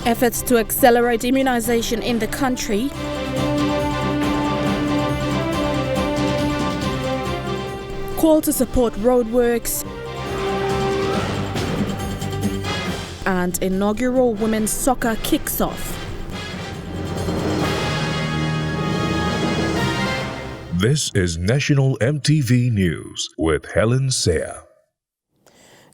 Efforts to accelerate immunization in the country. Call to support roadworks. And inaugural women's soccer kicks off. This is National EMTV News with Helen Seah.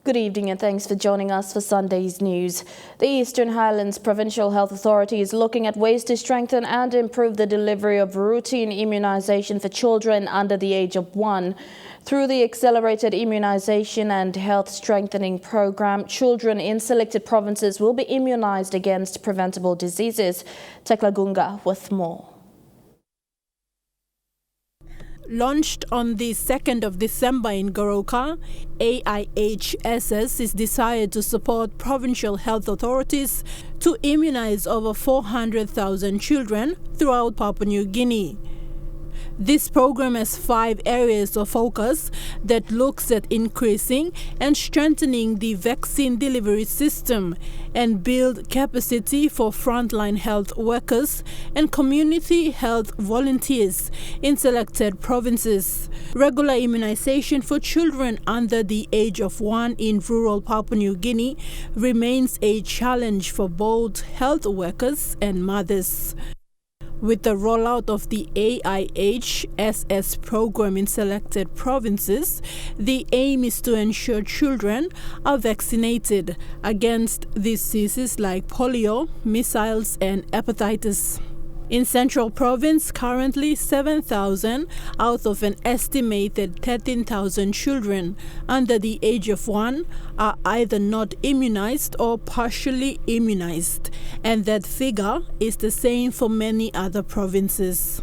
Good evening and thanks for joining us for Sunday's news. The Eastern Highlands Provincial Health Authority is looking at ways to strengthen and improve the delivery of routine immunization for children under the age of 1. Through the Accelerated Immunization and Health Strengthening Program, children in selected provinces will be immunized against preventable diseases. Tekla Gunga with more. Launched on the 2nd of December in Goroka, AIHSS is desired to support provincial health authorities to immunize over 400,000 children throughout Papua New Guinea. This program has 5 areas of focus that looks at increasing and strengthening the vaccine delivery system and build capacity for frontline health workers and community health volunteers in selected provinces. Regular immunization for children under the age of 1 in rural Papua New Guinea remains a challenge for both health workers and mothers. With the rollout of the AIHSS program in selected provinces, the aim is to ensure children are vaccinated against diseases like polio, measles, and hepatitis. In Central Province, currently 7,000 out of an estimated 13,000 children under the age of 1 are either not immunized or partially immunized, and that figure is the same for many other provinces.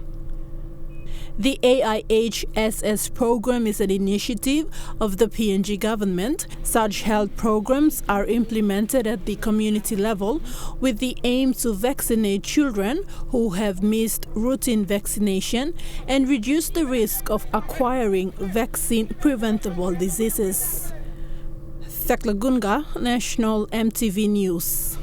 The AIHSS program is an initiative of the PNG government. Such health programs are implemented at the community level with the aim to vaccinate children who have missed routine vaccination and reduce the risk of acquiring vaccine-preventable diseases. Tekla Gunga, National EMTV News.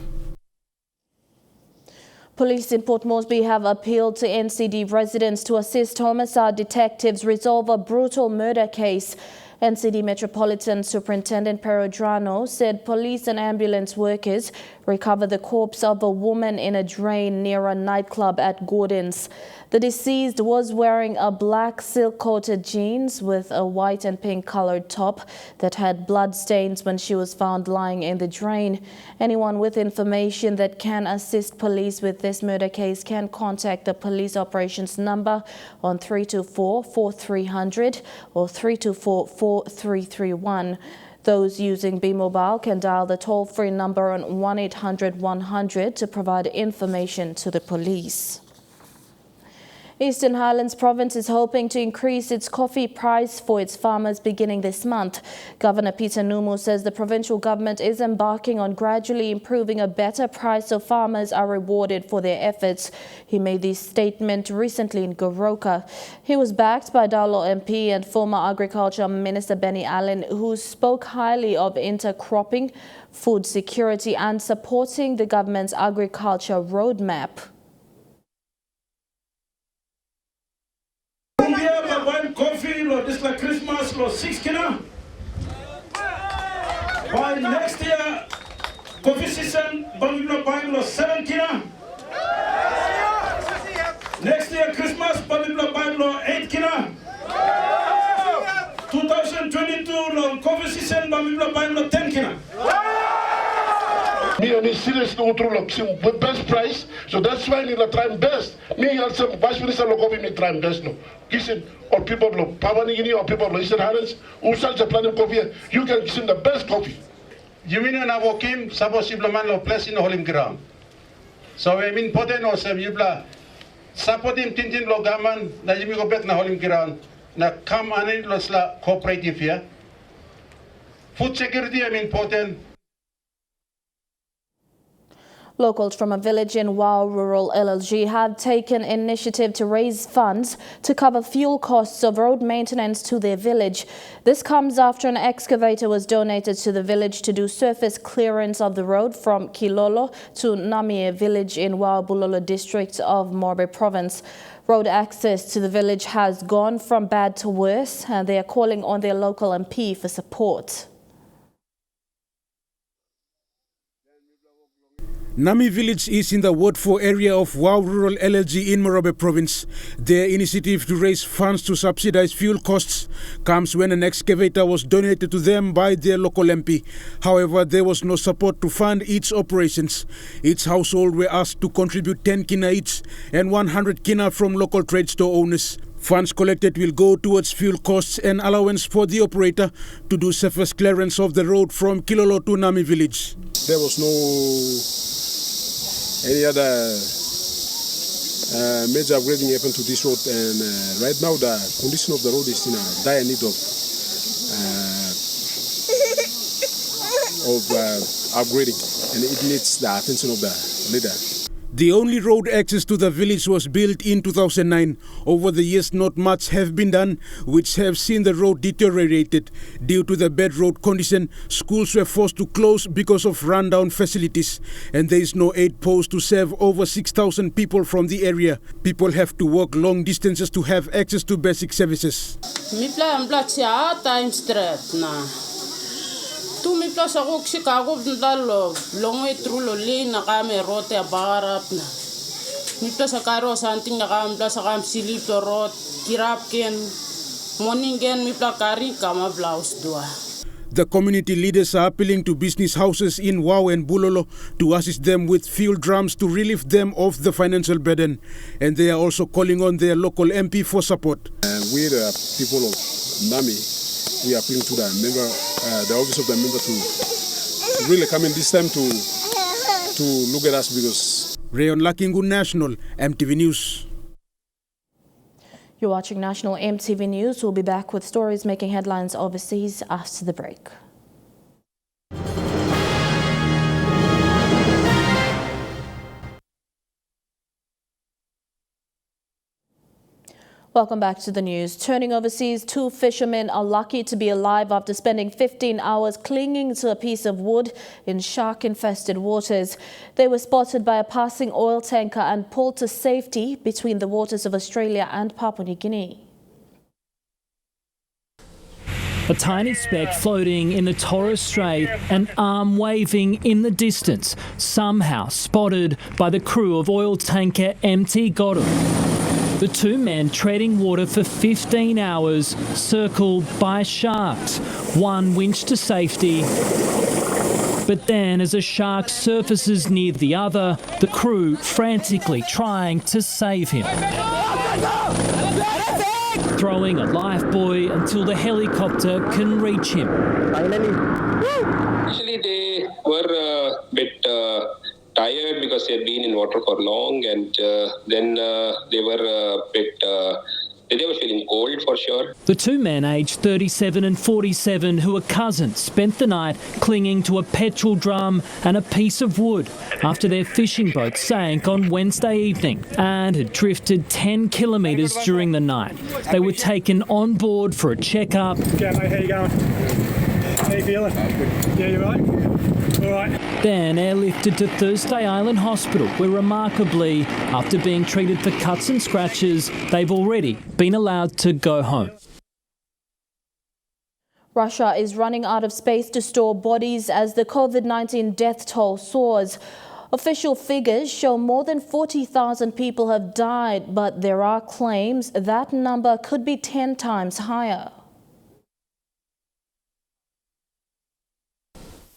Police in Port Moresby have appealed to NCD residents to assist homicide detectives resolve a brutal murder case. NCD Metropolitan Superintendent Perodrano said police and ambulance workers recovered the corpse of a woman in a drain near a nightclub at Gordon's. The deceased was wearing a black silk-coated jeans with a white and pink colored top that had blood stains when she was found lying in the drain. Anyone with information that can assist police with this murder case can contact the police operations number on 324-4300 or 324-4331. Those using B-Mobile can dial the toll-free number on 1-800-100 to provide information to the police. Eastern Highlands Province is hoping to increase its coffee price for its farmers beginning this month. Governor Peter Numu says the provincial government is embarking on gradually improving a better price so farmers are rewarded for their efforts. He made this statement recently in Goroka. He was backed by Daulo MP and former Agriculture Minister Benny Allen, who spoke highly of intercropping, food security and supporting the government's agriculture roadmap. Coffee, this like Christmas, 6 kina. By next year, coffee season, Bamiblo buying 7 kina. Next year, Christmas, Bamiblo buying 8 kina. 2022, coffee season, Bamiblo buying 10 kina. Me and me seriously go through the best price, so that's why we try best. Me also vice minister local me try best no. Listen, or people of Papua New Guinea or people of Eastern Highlands who sell the planet coffee, you can give them the best coffee. You mean na wokim sabo siblaman lo place in holim ground. So I mean poten o sa yubla sapodim tintin lo gaman na yumi go bet na holim ground na kam anin lo sla cooperative here. Food security I mean poten. Locals from a village in Untitled LLG have taken initiative to raise funds to cover fuel costs of road maintenance to their village. This comes after an excavator was donated to the village to do surface clearance of the road from Kilolo to Namie village in Bulolo district of Morbe province. Road access to the village has gone from bad to worse, and they are calling on their local MP for support. Namie village is in the Ward 4 area of Rural LLG in Morobe province. Their initiative to raise funds to subsidize fuel costs comes when an excavator was donated to them by their local MP. However, there was no support to fund its operations. Each household were asked to contribute 10 kina each and 100 kina from local trade store owners. Funds collected will go towards fuel costs and allowance for the operator to do surface clearance of the road from Kilolo to Namie village. There was no any other major upgrading happened to this road, and right now the condition of the road is in a dire need of upgrading, and it needs the attention of the leader. The only road access to the village was built in 2009. Over the years, not much have been done, which have seen the road deteriorated. Due to the bad road condition, schools were forced to close because of rundown facilities, and there is no aid post to serve over 6,000 people from the area. People have to walk long distances to have access to basic services. Tu mi plasa go Chicago ndalo longwe trulo le na ga me rote ya barap na mi plasa karo santing na ga plasa ga silito rot kirap ken morning gen mi plakari kama blouse dua. The community leaders are appealing to business houses in Wau and Bulolo to assist them with fuel drums to relieve them of the financial burden, and they are also calling on their local MP for support. We the people of Namie, we are appealing to the member, the office of the member to really come in this time to look at us because. Rayon Lakingu National, MTV News. You're watching National MTV News. We'll be back with stories making headlines overseas after the break. Welcome back to the news. Turning overseas, 2 fishermen are lucky to be alive after spending 15 hours clinging to a piece of wood in shark-infested waters. They were spotted by a passing oil tanker and pulled to safety between the waters of Australia and Papua New Guinea. A tiny speck floating in the Torres Strait, an arm waving in the distance, somehow spotted by the crew of oil tanker MT Godu. The 2 men treading water for 15 hours, circled by sharks. One winched to safety. But then, as a shark surfaces near the other, the crew frantically trying to save him. Throwing a lifebuoy until the helicopter can reach him. Actually, they were a bit tired because they had been in water for long, and then they were a bit. They were feeling cold for sure. The 2 men, aged 37 and 47, who were cousins, spent the night clinging to a petrol drum and a piece of wood after their fishing boat sank on Wednesday evening and had drifted 10 kilometres during the night. They were taken on board for a checkup. Yeah, mate, how you going? How you feeling? Yeah, you right? All right. Then airlifted to Thursday Island Hospital, where remarkably, after being treated for cuts and scratches, they've already been allowed to go home. Russia is running out of space to store bodies as the COVID-19 death toll soars. Official figures show more than 40,000 people have died, but there are claims that number could be 10 times higher.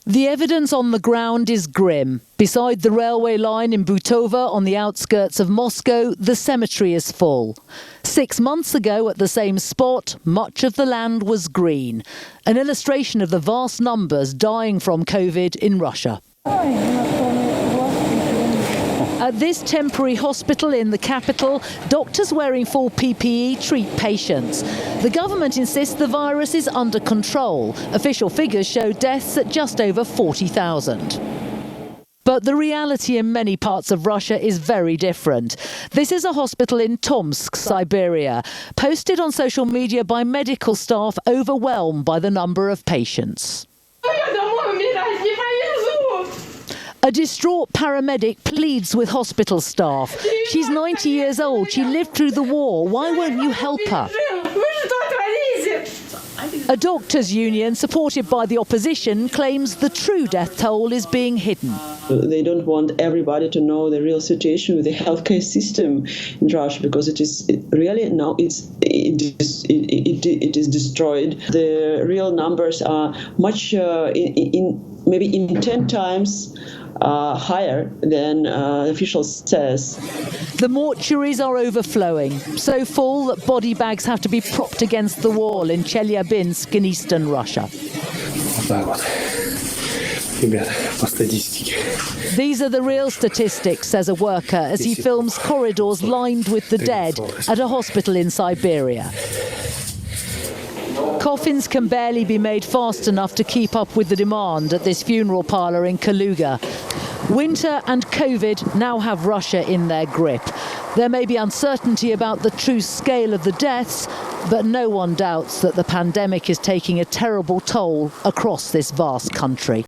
The evidence on the ground is grim. Beside the railway line in Butova on the outskirts of Moscow, the cemetery is full. 6 months ago at the same spot, much of the land was green, an illustration of the vast numbers dying from COVID in Russia. At this temporary hospital in the capital, doctors wearing full PPE treat patients. The government insists the virus is under control. Official figures show deaths at just over 40,000. But the reality in many parts of Russia is very different. This is a hospital in Tomsk, Siberia, posted on social media by medical staff overwhelmed by the number of patients. A distraught paramedic pleads with hospital staff. She's 90 years old. She lived through the war. Why won't you help her? A doctors' union, supported by the opposition, claims the true death toll is being hidden. They don't want everybody to know the real situation with the healthcare system in Russia, because it is really now it is destroyed. The real numbers are much maybe in 10 times higher than the official says. The mortuaries are overflowing, so full that body bags have to be propped against the wall in Chelyabinsk in eastern Russia. These are the real statistics, says a worker as he films corridors lined with the dead at a hospital in Siberia. Coffins can barely be made fast enough to keep up with the demand at this funeral parlour in Kaluga. Winter and COVID now have Russia in their grip. There may be uncertainty about the true scale of the deaths, but no one doubts that the pandemic is taking a terrible toll across this vast country.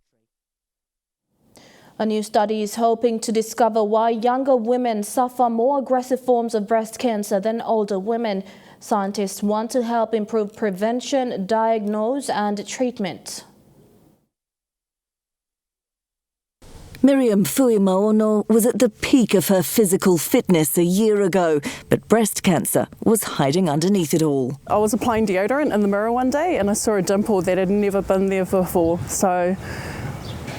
A new study is hoping to discover why younger women suffer more aggressive forms of breast cancer than older women. Scientists want to help improve prevention, diagnosis and treatment. Miriam Fuimaono was at the peak of her physical fitness a year ago, but breast cancer was hiding underneath it all. I was applying deodorant in the mirror one day and I saw a dimple that had never been there before, so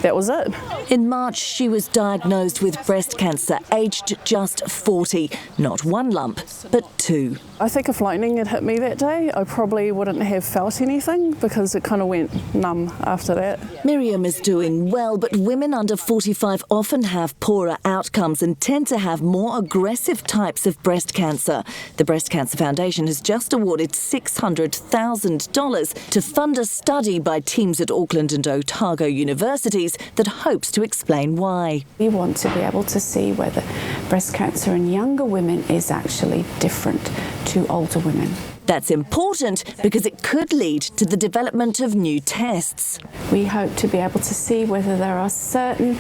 that was it. In March, she was diagnosed with breast cancer, aged just 40. Not one lump, but two. I think if lightning had hit me that day, I probably wouldn't have felt anything because it kind of went numb after that. Miriam is doing well, but women under 45 often have poorer outcomes and tend to have more aggressive types of breast cancer. The Breast Cancer Foundation has just awarded $600,000 to fund a study by teams at Auckland and Otago universities that hopes to explain why. We want to be able to see whether breast cancer in younger women is actually different to older women. That's important because it could lead to the development of new tests. We hope to be able to see whether there are certain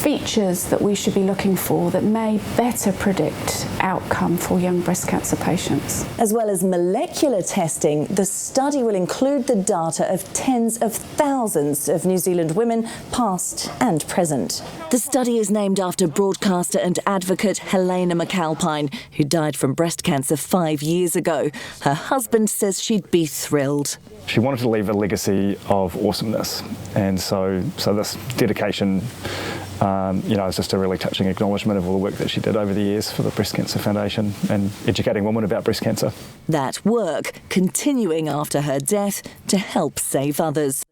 features that we should be looking for that may better predict outcome for young breast cancer patients. As well as molecular testing, the study will include the data of tens of thousands of New Zealand women, past and present. The study is named after broadcaster and advocate Helena McAlpine, who died from breast cancer 5 years ago. Her husband says she'd be thrilled. She wanted to leave a legacy of awesomeness, and so this dedication it's just a really touching acknowledgement of all the work that she did over the years for the Breast Cancer Foundation and educating women about breast cancer. That work continuing after her death to help save others.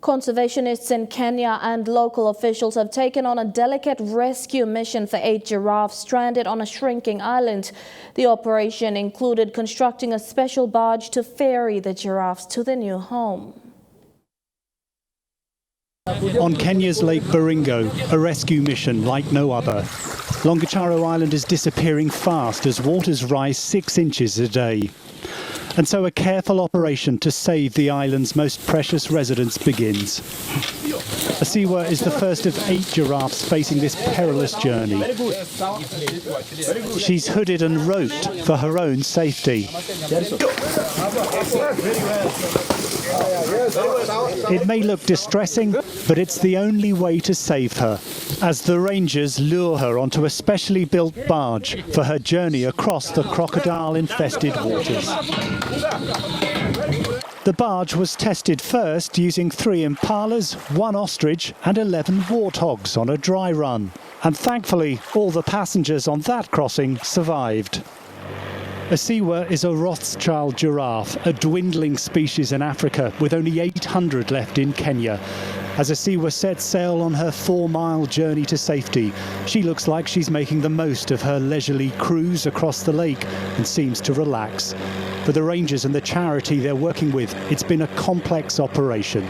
Conservationists in Kenya and local officials have taken on a delicate rescue mission for 8 giraffes stranded on a shrinking island. The operation included constructing a special barge to ferry the giraffes to their new home. On Kenya's Lake Baringo, a rescue mission like no other. Longacharo Island is disappearing fast as waters rise 6 inches a day. And so a careful operation to save the island's most precious residents begins. Asiwa is the first of 8 giraffes facing this perilous journey. She's hooded and roped for her own safety. It may look distressing, but it's the only way to save her, as the rangers lure her onto a specially built barge for her journey across the crocodile-infested waters. The barge was tested first using 3 impalas, 1 ostrich and 11 warthogs on a dry run. And thankfully, all the passengers on that crossing survived. Asiwa is a Rothschild giraffe, a dwindling species in Africa with only 800 left in Kenya. As Asiwa sets sail on her 4-mile journey to safety, she looks like she's making the most of her leisurely cruise across the lake and seems to relax. For the rangers and the charity they're working with, it's been a complex operation.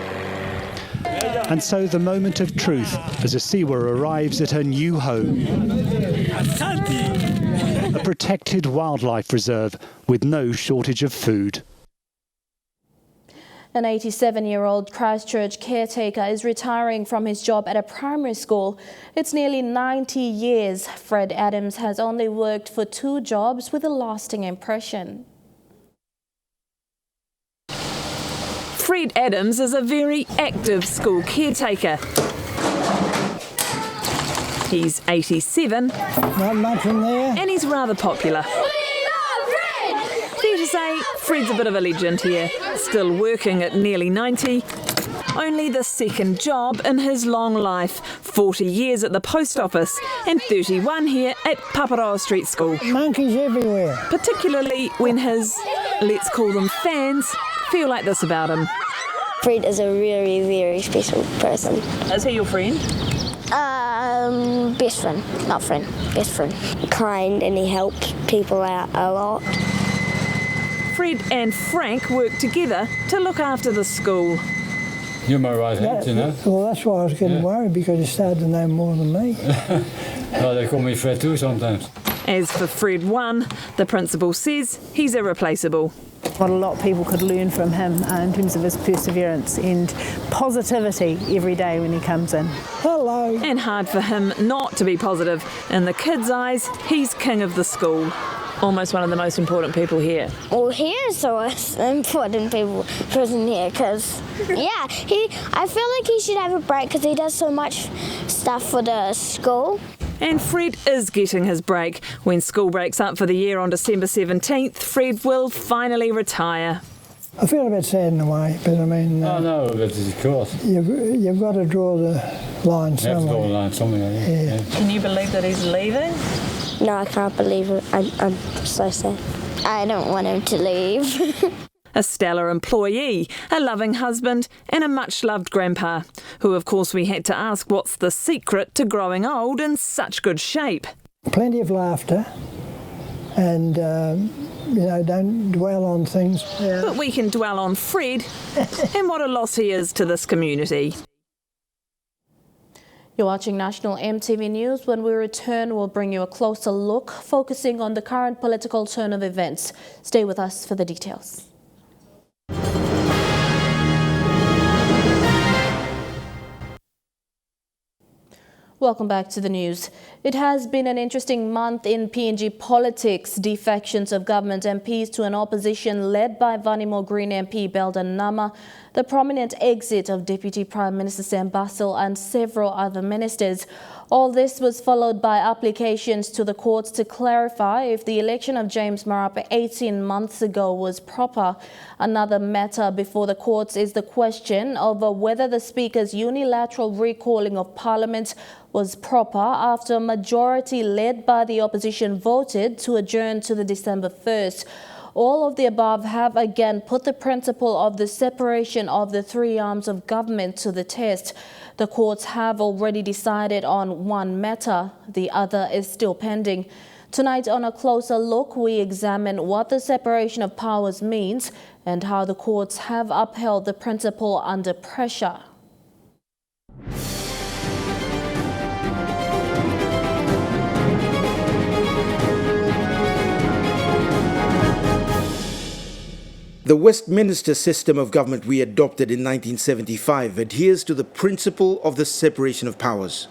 And so the moment of truth as Asiwa arrives at her new home. A protected wildlife reserve with no shortage of food. An 87-year-old Christchurch caretaker is retiring from his job at a primary school. It's nearly 90 years. Fred Adams has only worked for 2 jobs with a lasting impression. Fred Adams is a very active school caretaker. He's 87. Not much in there. And he's rather popular. Fair to say, Fred's a bit of a legend here, still working at nearly 90. Only the second job in his long life, 40 years at the post office and 31 here at Paparoa Street School. Monkeys everywhere. Particularly when his, let's call them fans, feel like this about him. Fred is a very, very special person. Is he your friend? Best friend, not friend, best friend. Kind, and he helps people out a lot. Fred and Frank work together to look after the school. You're my right hand, you know. Well, that's why I was getting worried, because he started to know more than me. Well, they call me Fred too sometimes. As for Fred 1, the principal says he's irreplaceable. What a lot of people could learn from him in terms of his perseverance and positivity every day when he comes in. Hello. And hard for him not to be positive. In the kids' eyes, he's king of the school. Almost one of the most important people here. Well, he is the most important person here, because, yeah, I feel like he should have a break because he does so much stuff for the school. And Fred is getting his break. When school breaks up for the year on December 17th, Fred will finally retire. I feel a bit sad in a way, but I mean... oh, no, but of course. You've got to draw the line somewhere. You have to draw the line somewhere, yeah. Can you believe that he's leaving? No, I can't believe it. I'm so sad. I don't want him to leave. A stellar employee, a loving husband and a much-loved grandpa, who of course we had to ask what's the secret to growing old in such good shape. Plenty of laughter and, don't dwell on things. Yeah. But we can dwell on Fred and what a loss he is to this community. You're watching National EMTV News. When we return, we'll bring you a closer look, focusing on the current political turn of events. Stay with us for the details. Welcome back to the news. It has been an interesting month in PNG politics. Defections of government MPs to an opposition led by Vanimo Green MP Belden Nama, the prominent exit of Deputy Prime Minister Sam Basil and several other ministers. All this was followed by applications to the courts to clarify if the election of James Marape 18 months ago was proper. Another matter before the courts is the question of whether the Speaker's unilateral recalling of Parliament was proper after a majority led by the opposition voted to adjourn to the December 1st. All of the above have again put the principle of the separation of the 3 arms of government to the test. The courts have already decided on one matter. The other is still pending. Tonight, on a closer look, we examine what the separation of powers means and how the courts have upheld the principle under pressure. The Westminster system of government we adopted in 1975 adheres to the principle of the separation of powers.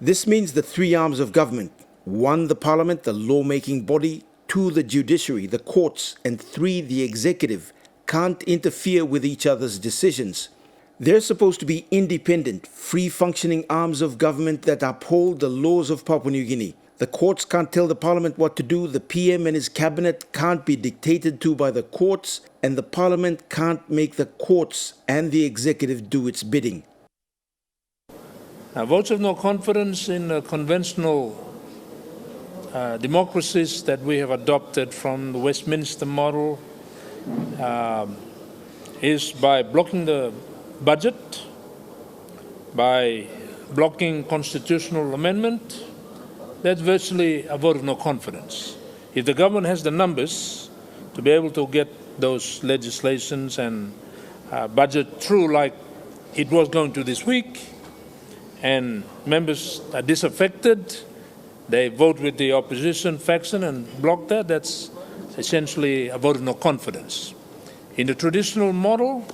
This means the 3 arms of government: 1, the Parliament, the lawmaking body; 2, the judiciary, the courts; and 3, the executive, can't interfere with each other's decisions. They're supposed to be independent, free-functioning arms of government that uphold the laws of Papua New Guinea. The courts can't tell the Parliament what to do, the PM and his cabinet can't be dictated to by the courts, and the Parliament can't make the courts and the executive do its bidding. Votes of no confidence in conventional democracies that we have adopted from the Westminster model is by blocking the budget, by blocking constitutional amendment. That's virtually a vote of no confidence. If the government has the numbers to be able to get those legislations and budget through like it was going to this week, and members are disaffected. They vote with the opposition faction and block that. That's essentially a vote of no confidence. In the traditional model,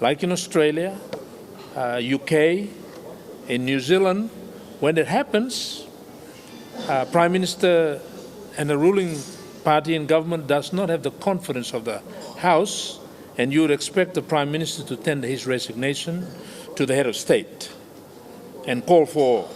like in Australia, UK, in New Zealand, when it happens, Prime Minister and the ruling party in government does not have the confidence of the House, and you would expect the Prime Minister to tender his resignation to the head of state and call for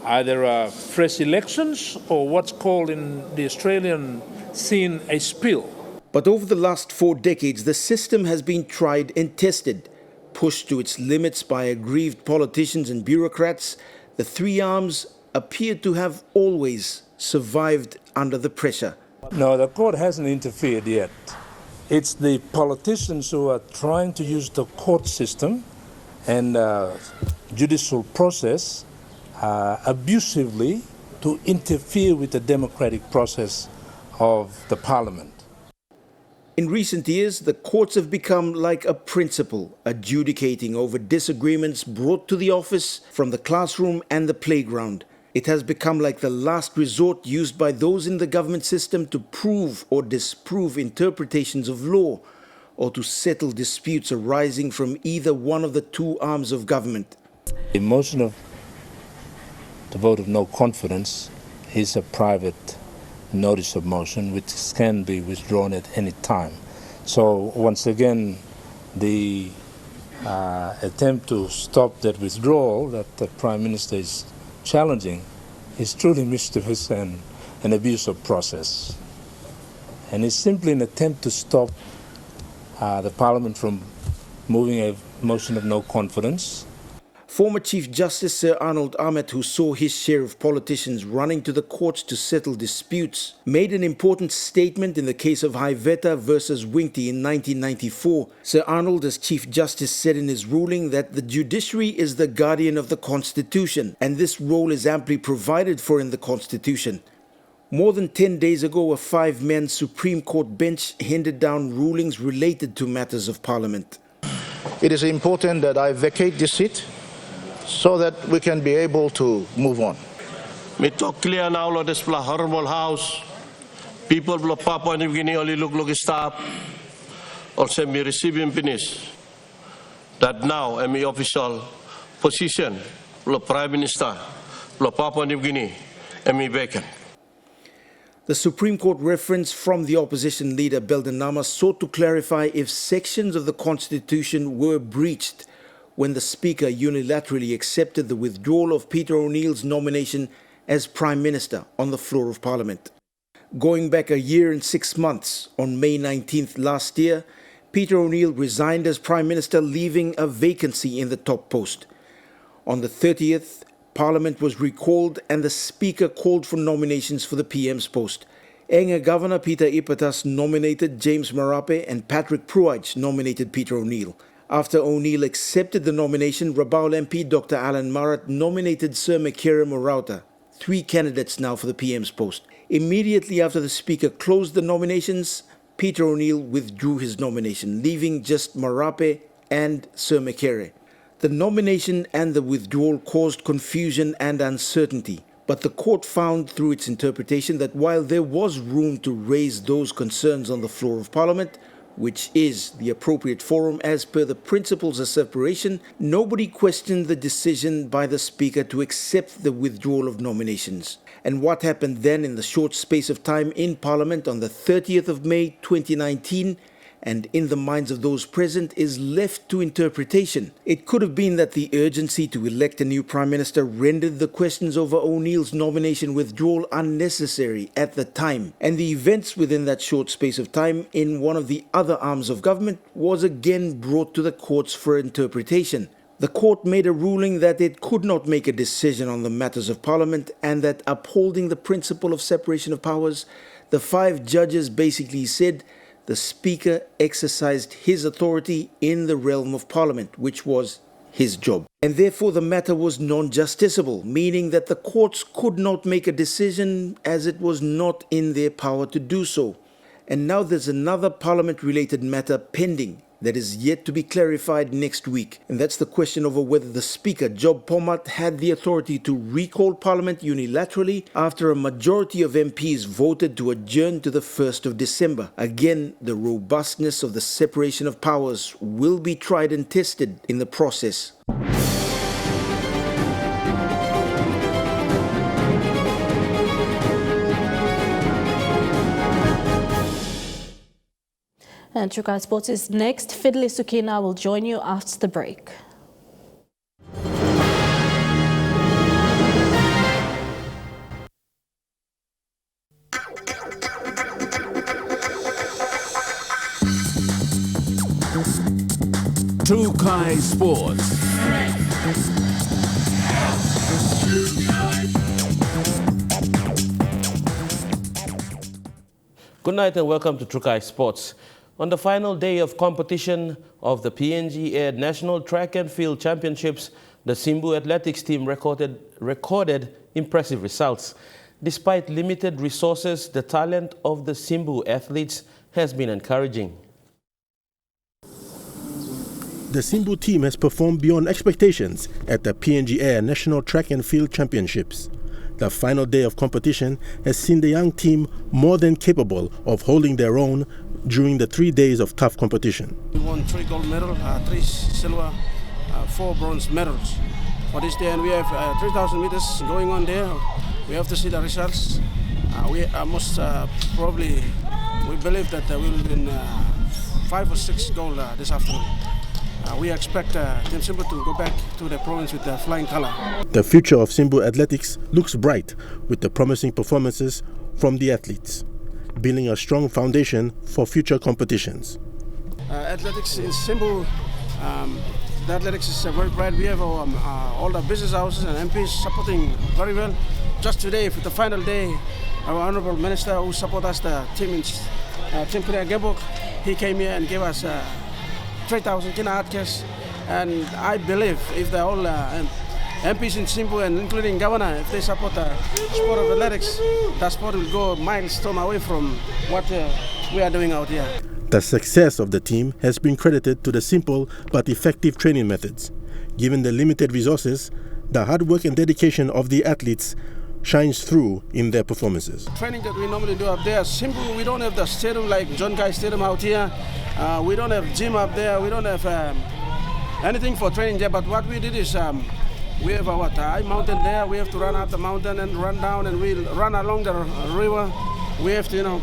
either fresh elections or what's called in the Australian scene a spill. But over the last 4 decades, the system has been tried and tested. Pushed to its limits by aggrieved politicians and bureaucrats, the three arms appear to have always survived under the pressure. No, the court hasn't interfered yet. It's the politicians who are trying to use the court system and judicial process abusively to interfere with the democratic process of the parliament. In recent years, the courts have become like a principal, adjudicating over disagreements brought to the office from the classroom and the playground. It has become like the last resort used by those in the government system to prove or disprove interpretations of law or to settle disputes arising from either one of the two arms of government. The motion of the vote of no confidence is a private notice of motion which can be withdrawn at any time. So once again, the attempt to stop that withdrawal that the Prime Minister is challenging is truly mischievous and an abuse of process. And it's simply an attempt to stop the Parliament from moving a motion of no confidence. Former Chief Justice Sir Arnold Ahmed, who saw his share of politicians running to the courts to settle disputes, made an important statement in the case of Haiveta versus Winkty in 1994. Sir Arnold, as Chief Justice, said in his ruling that the judiciary is the guardian of the Constitution, and this role is amply provided for in the Constitution. More than 10 days ago, a 5-man Supreme Court bench handed down rulings related to matters of Parliament. It is important that I vacate this seat so that we can be able to move on. Me talk clear now, Lord, this horrible house. People of Papua New Guinea only look stop. Also, me receiving finish. That now I'm official position, the Prime Minister, of Papua New Guinea, and me vacant. The Supreme Court reference from the opposition leader Belden Nama sought to clarify if sections of the Constitution were breached when the Speaker unilaterally accepted the withdrawal of Peter O'Neill's nomination as Prime Minister on the floor of Parliament. Going back a year and 6 months, on May 19th last year, Peter O'Neill resigned as Prime Minister, leaving a vacancy in the top post. On the 30th, Parliament was recalled and the Speaker called for nominations for the PM's post. Enga Governor Peter Ipatas nominated James Marape and Patrick Pruij nominated Peter O'Neill. After O'Neill accepted the nomination, Rabaul MP Dr. Alan Marat nominated Sir Mekere Morauta, 3 candidates now for the PM's post. Immediately after the Speaker closed the nominations, Peter O'Neill withdrew his nomination, leaving just Marape and Sir Mekere. The nomination and the withdrawal caused confusion and uncertainty, but the court found through its interpretation that while there was room to raise those concerns on the floor of Parliament, which is the appropriate forum as per the principles of separation, nobody questioned the decision by the Speaker to accept the withdrawal of nominations. And what happened then in the short space of time in Parliament on the 30th of May 2019 and in the minds of those present is left to interpretation. It could have been that the urgency to elect a new Prime Minister rendered the questions over O'Neill's nomination withdrawal unnecessary at the time, and the events within that short space of time in one of the other arms of government was again brought to the courts for interpretation. The court made a ruling that it could not make a decision on the matters of Parliament and that upholding the principle of separation of powers, the 5 judges basically said the Speaker exercised his authority in the realm of Parliament, which was his job. And therefore the matter was non-justiciable, meaning that the courts could not make a decision as it was not in their power to do so. And now there's another Parliament-related matter pending that is yet to be clarified next week. And that's the question over whether the Speaker, Job Pomat, had the authority to recall Parliament unilaterally after a majority of MPs voted to adjourn to the 1st of December. Again, the robustness of the separation of powers will be tried and tested in the process. And Trukai Sports is next. Fiddly Sukina will join you after the break. Trukai Sports. Good night and welcome to Trukai Sports. On the final day of competition of the PNG Air National Track and Field Championships, the Simbu Athletics team recorded impressive results. Despite limited resources, the talent of the Simbu athletes has been encouraging. The Simbu team has performed beyond expectations at the PNG Air National Track and Field Championships. The final day of competition has seen the young team more than capable of holding their own during the 3 days of tough competition. We won 3 gold medals, 3 silver, 4 bronze medals for this day, and we have 3,000 meters going on there. We have to see the results. We believe that we will win 5 or 6 gold this afternoon. We expect Team Simbu to go back to the province with the flying color. The future of Simbu athletics looks bright with the promising performances from the athletes, building a strong foundation for future competitions. Athletics in Simbu, the athletics is very bright. We have all the business houses and MPs supporting very well. Just today, for the final day, our Honorable Minister who support us, the team in Team Korea Gebok, he came here and gave us 3,000 kina hard cash, and I believe if the all MPs in Simbu and including Governor, if they support the sport of athletics, the sport will go milestone away from what we are doing out here. The success of the team has been credited to the simple but effective training methods. Given the limited resources, the hard work and dedication of the athletes shines through in their performances. Training that we normally do up there, Simbu, we don't have the stadium like John Guy Stadium out here. We don't have gym up there. We don't have anything for training there. But what we did is we have a high mountain there. We have to run up the mountain and run down, and we run along the river. We have to,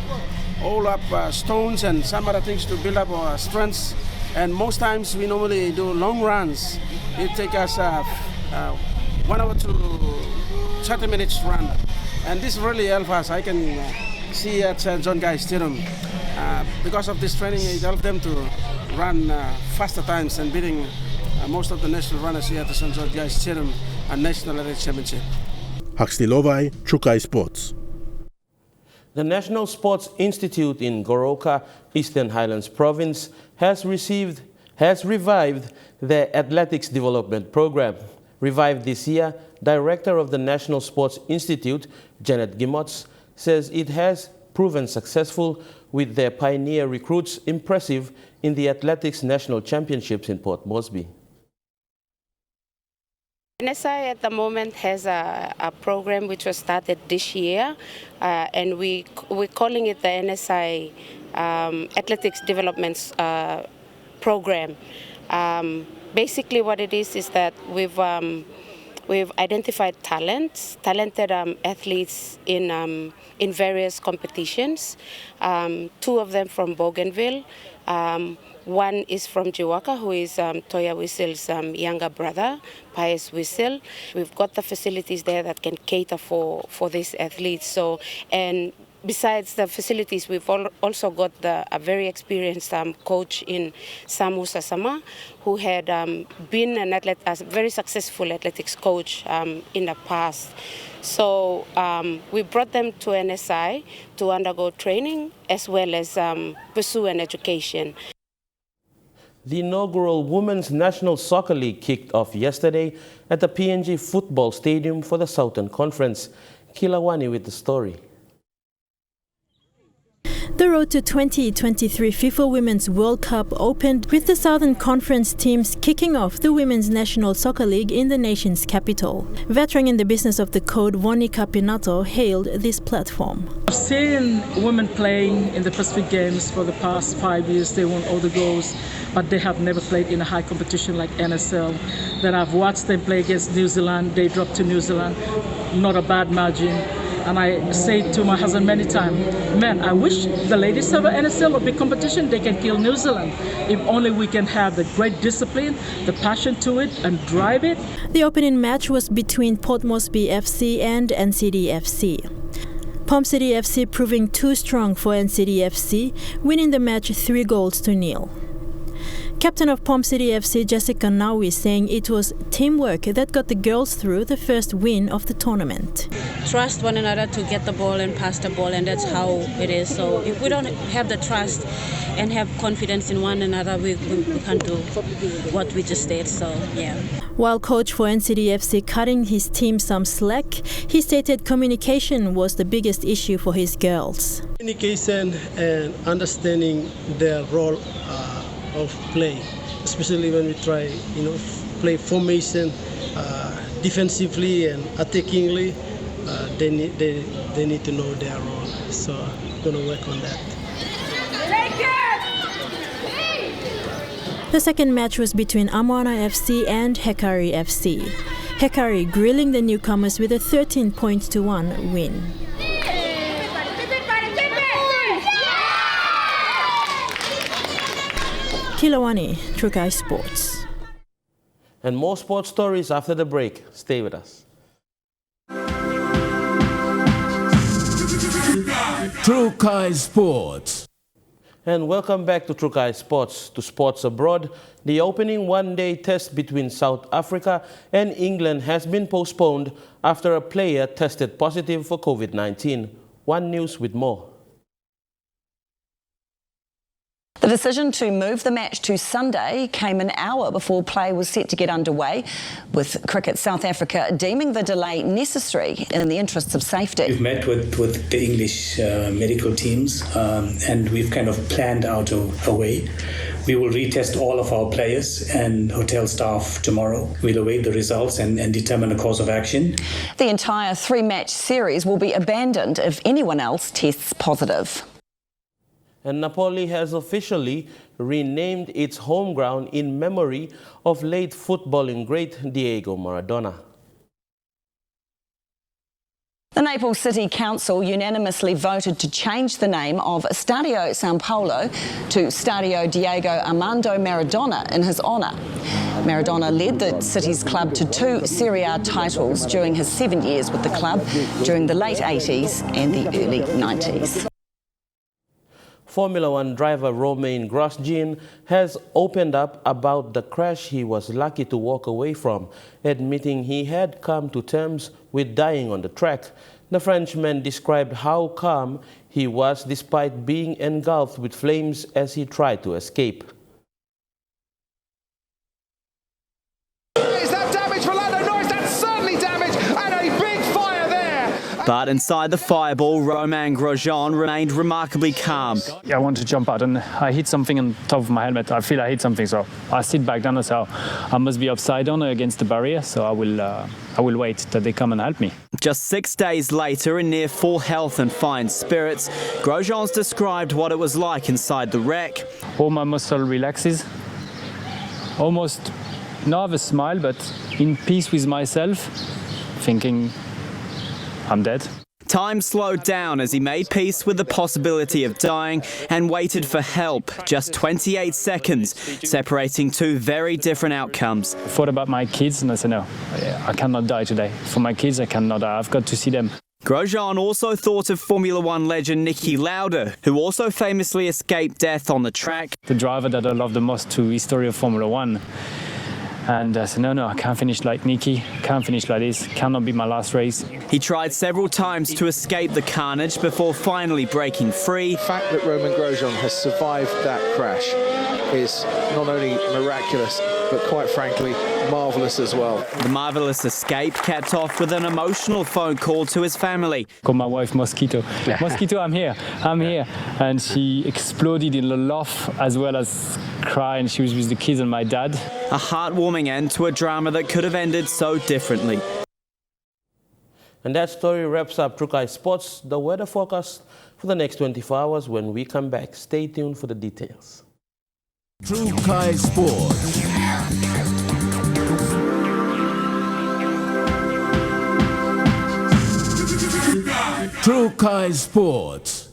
all up stones and some other things to build up our strengths. And most times we normally do long runs. It takes us 1 hour to 30 minutes run. And this really helps us. I can see at John Guy Stadium. Because of this training, it helped them to run faster times and beating most of the national runners here at the St. George Guy Stadium and National Athletics Championship. Huxley Lovai, Trukai Sports. The National Sports Institute in Goroka, Eastern Highlands Province, has revived their athletics development program. Revived this year, Director of the National Sports Institute, Janet Gimots, says it has proven successful with their pioneer recruits impressive in the Athletics National Championships in Port Moresby. NSI at the moment has a program which was started this year, and we're calling it the NSI Athletics Development Program. Basically what it is that we've identified talented athletes in various competitions. 2 of them from Bougainville. One is from Jiwaka, who is Toya Whistle's younger brother, Pius Whistle. We've got the facilities there that can cater for these athletes. So, and besides the facilities, we've also got a very experienced coach in Samu Sasama, who had been a very successful athletics coach in the past. So we brought them to NSI to undergo training as well as pursue an education. The inaugural Women's National Soccer League kicked off yesterday at the PNG Football Stadium for the Southern Conference. Kilawani with the story. The road to 2023 FIFA Women's World Cup opened with the Southern Conference teams kicking off the Women's National Soccer League in the nation's capital. Veteran in the business of the code, Vonica Pinato hailed this platform. I've seen women playing in the Pacific Games for the past 5 years. They won all the goals, but they have never played in a high competition like NSL. Then I've watched them play against New Zealand. They dropped to New Zealand, not a bad margin. And I say to my husband many times, man, I wish the ladies have an NSL or big competition, they can kill New Zealand. If only we can have the great discipline, the passion to it, and drive it. The opening match was between Port Moresby FC and NCD FC. Palm City FC proving too strong for NCD FC, winning the match 3-0. Captain of Palm City FC, Jessica Nawi, saying it was teamwork that got the girls through the first win of the tournament. Trust one another to get the ball and pass the ball, and that's how it is. So if we don't have the trust and have confidence in one another, we can't do what we just did. So, yeah. While coach for NCD FC cutting his team some slack, he stated communication was the biggest issue for his girls. Communication and understanding their role of play, especially when we try, play formation defensively and attackingly. They need to know their role. So I'm going to work on that. The second match was between Amoana FC and Hekari FC. Hekari grilling the newcomers with a 13-1 win. Kilawani, Trukai Sports. And more sports stories after the break. Stay with us. Trukai Sports. And welcome back to Trukai Sports. To Sports Abroad, the opening one-day test between South Africa and England has been postponed after a player tested positive for COVID-19. One News with more. The decision to move the match to Sunday came an hour before play was set to get underway, with Cricket South Africa deeming the delay necessary in the interests of safety. We've met with the English medical teams and we've kind of planned out a way. We will retest all of our players and hotel staff tomorrow. We'll await the results and determine a course of action. The entire 3-match series will be abandoned if anyone else tests positive. And Napoli has officially renamed its home ground in memory of late footballing great Diego Maradona. The Naples City Council unanimously voted to change the name of Stadio São Paulo to Stadio Diego Armando Maradona in his honour. Maradona led the city's club to 2 Serie A titles during his 7 years with the club during the late 80s and the early 90s. Formula One driver Romain Grosjean has opened up about the crash he was lucky to walk away from, admitting he had come to terms with dying on the track. The Frenchman described how calm he was despite being engulfed with flames as he tried to escape. Is that damage for Lando Norris? That's certainly damage, and a big fire there. But inside the fireball, Romain Grosjean remained remarkably calm. I want to jump out and I hit something on top of my helmet. I feel I hit something, so I sit back down. So I must be upside down against the barrier, so I will wait that they come and help me. Just 6 days later, in near full health and fine spirits, Grosjean's described what it was like inside the wreck. All my muscle relaxes. Almost not have a smile, but in peace with myself, thinking I'm dead. Time slowed down as he made peace with the possibility of dying and waited for help. Just 28 seconds, separating 2 very different outcomes. I thought about my kids and I said, no, I cannot die today. For my kids, I cannot die. I've got to see them. Grosjean also thought of Formula One legend Niki Lauda, who also famously escaped death on the track. The driver that I love the most to history of Formula One. And I said, no, I can't finish like Niki, can't finish like this, cannot be my last race. He tried several times to escape the carnage before finally breaking free. The fact that Romain Grosjean has survived that crash is not only miraculous, but quite frankly, marvellous as well. The marvellous escape capped off with an emotional phone call to his family. Called my wife Mosquito. Mosquito, I'm here. And she exploded in the laugh as well as crying. She was with the kids and my dad. A heartwarming end to a drama that could have ended so differently. And that story wraps up Trukai Sports, the weather forecast for the next 24 hours. When we come back, stay tuned for the details. Trukai Sports. Trukai Sports.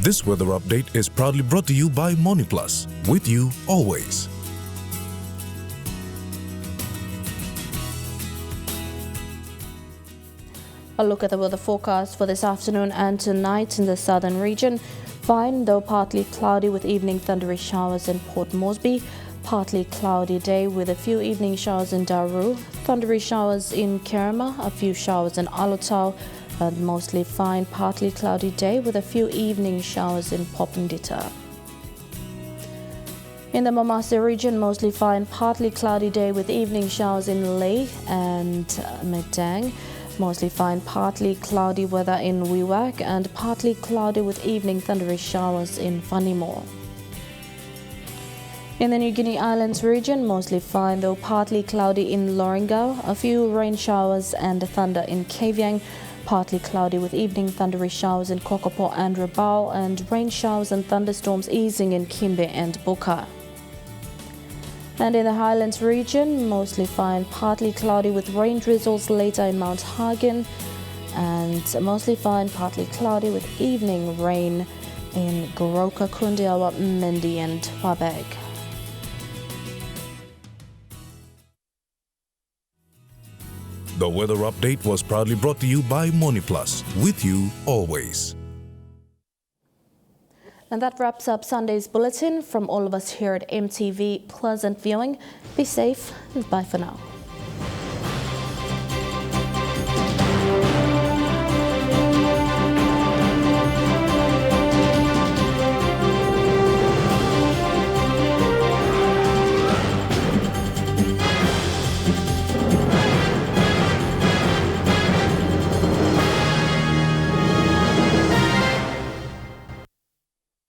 This weather update is proudly brought to you by MoneyPlus, with you always. A look at the weather forecast for this afternoon and tonight in the southern region. Fine, though partly cloudy with evening thundery showers in Port Moresby. Partly cloudy day with a few evening showers in Daru. Thundery showers in Kerema, a few showers in Alotau. And mostly fine, partly cloudy day with a few evening showers in Popondita. In the Mamasa region, mostly fine, partly cloudy day with evening showers in Leh and Medang. Mostly fine, partly cloudy weather in Wewak and partly cloudy with evening thundery showers in Funimore. In the New Guinea Islands region, mostly fine, though partly cloudy in Lorengau, a few rain showers and thunder in Kavieng, partly cloudy with evening thundery showers in Kokopo and Rabaul, and rain showers and thunderstorms easing in Kimbe and Buka. And in the Highlands region, mostly fine, partly cloudy with rain drizzles later in Mount Hagen, and mostly fine, partly cloudy with evening rain in Goroka, Kundiawa, Mendi and Wabeg. The weather update was proudly brought to you by MoneyPlus, with you always. And that wraps up Sunday's bulletin. From all of us here at EMTV, pleasant viewing. Be safe and bye for now.